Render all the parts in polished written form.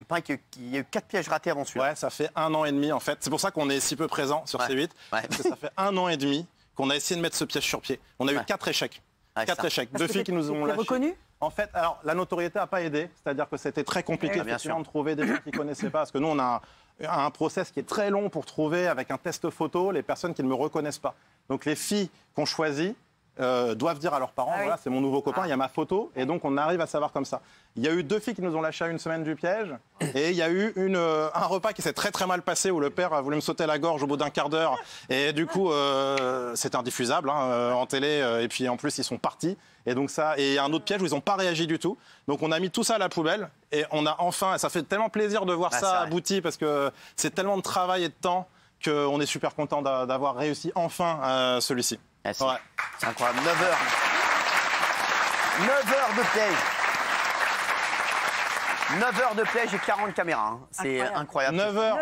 paraît qu'il y a eu 4 pièges ratés avant celui-là. Ouais, ça fait 1 an et demi en fait. C'est pour ça qu'on est si peu présent sur C8. Parce que ça fait 1 an et demi qu'on a essayé de mettre ce piège sur pied. On a eu 4 échecs. 4 échecs. 2 filles qui nous ont lâché. Reconnu. En fait, alors la notoriété n'a pas aidé. C'est-à-dire que c'était très compliqué de trouver des gens qui ne connaissaient pas. Parce que nous, on a un process qui est très long pour trouver, avec un test photo, les personnes qui ne me reconnaissent pas. Donc les filles qu'on choisit doivent dire à leurs parents, voilà, c'est mon nouveau copain, il y a ma photo, et donc on arrive à savoir comme ça. Il y a eu 2 filles qui nous ont lâché à 1 semaine du piège, et il y a eu un repas qui s'est très très mal passé, où le père a voulu me sauter la gorge au bout d'1 quart d'heure, et du coup c'était indiffusable en télé, et puis en plus ils sont partis, et donc ça, et un autre piège où ils n'ont pas réagi du tout. Donc on a mis tout ça à la poubelle, et on a enfin, ça fait tellement plaisir de voir ça abouti, parce que c'est tellement de travail et de temps, qu'on est super content d'avoir réussi enfin celui-ci. C'est incroyable, 9 heures. 9 heures de piège. 9 heures de piège et 40 caméras. Hein. C'est incroyable. 9 heures.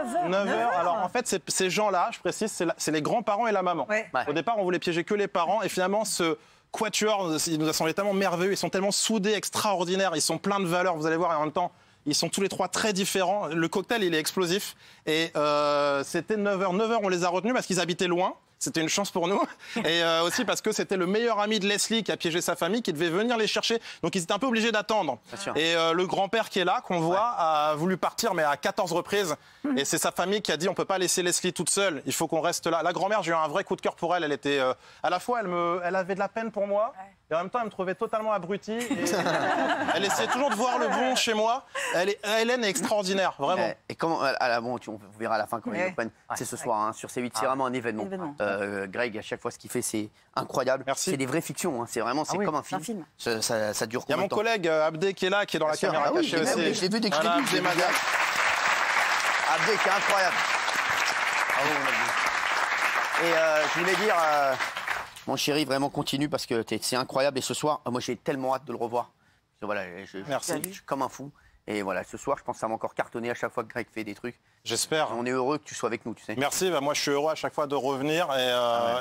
Alors en fait, ces gens-là, je précise, c'est les grands-parents et la maman. Au départ, on voulait piéger que les parents, et finalement, ce quatuor, il nous a semblé tellement merveilleux. Ils sont tellement soudés, extraordinaires, ils sont pleins de valeurs, vous allez voir, et en même temps, ils sont tous les 3 très différents. Le cocktail, il est explosif. Et c'était 9 heures. 9 heures, on les a retenus parce qu'ils habitaient loin. C'était une chance pour nous. Et aussi parce que c'était le meilleur ami de Leslie qui a piégé sa famille, qui devait venir les chercher. Donc ils étaient un peu obligés d'attendre. Et le grand-père qui est là, qu'on voit, a voulu partir, mais à 14 reprises. Et c'est sa famille qui a dit, on ne peut pas laisser Leslie toute seule. Il faut qu'on reste là. La grand-mère, j'ai eu un vrai coup de cœur pour elle. Elle était, à la fois, elle avait de la peine pour moi. Et en même temps, elle me trouvait totalement abruti. Et elle essayait toujours de voir le bon chez moi. Hélène est extraordinaire, vraiment. Et comment, bon, on verra à la fin comment ils le prennent. C'est ce soir, hein, sur C8, c'est vraiment un événement. Greg, à chaque fois, ce qu'il fait, c'est incroyable. C'est des vraies fictions. Hein. C'est vraiment, c'est comme un film. Ça dure combien de temps ? Il y a mon collègue Abdé qui est là, qui est dans la caméra cachée aussi. Je l'ai vu des crédits. Abdé qui est incroyable. Et je voulais dire... Mon chéri, vraiment continue parce que c'est incroyable. Et ce soir, moi j'ai tellement hâte de le revoir. Voilà, Merci. Je suis comme un fou. Et voilà, ce soir, je pense que ça va encore cartonner à chaque fois que Greg fait des trucs. J'espère. On est heureux que tu sois avec nous, tu sais. Merci, moi je suis heureux à chaque fois de revenir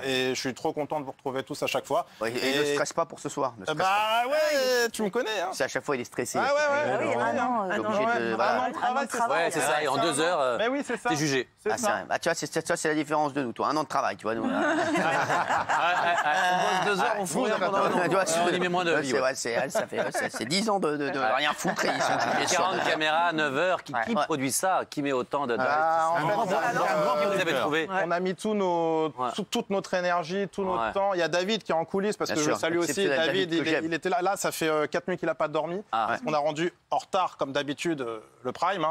et je suis trop content de vous retrouver tous à chaque fois. Et ne stresse pas pour ce soir. Tu me connais. Hein. C'est à chaque fois il est stressé. Un an de travail. C'est ça, et en 2 heures, t'es jugé. Tu vois, c'est la différence de nous, toi. 1 an de travail, tu vois. Nous, on bosse 2 heures, on fout rien pendant un an. On y met moins de vie. C'est 10 ans de rien foutre. 40 caméras, 9 heures, qui produit ça? Qui met autant de... On a mis toute notre énergie, tout notre temps. Il y a David qui est en coulisses, parce que je le salue aussi. David, il était là. Là, ça fait 4 nuits qu'il n'a pas dormi. Parce qu'on a rendu en retard, comme d'habitude, le prime.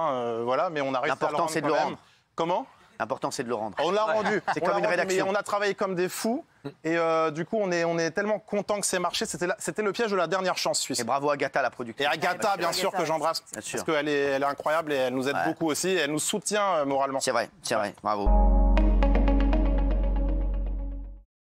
Voilà, mais on a réussi à le rendre quand même. Comment ? L'important, c'est de le rendre. On l'a rendu. C'est comme une rédaction. On a travaillé comme des fous. Et du coup, on est tellement content que c'est marché. C'était le piège de la dernière chance suisse. Et bravo à Agatha, la productrice. Et Agatha, bien sûr, que j'embrasse. Parce qu'elle est incroyable et elle nous aide beaucoup aussi. Et elle nous soutient moralement. C'est vrai. Bravo.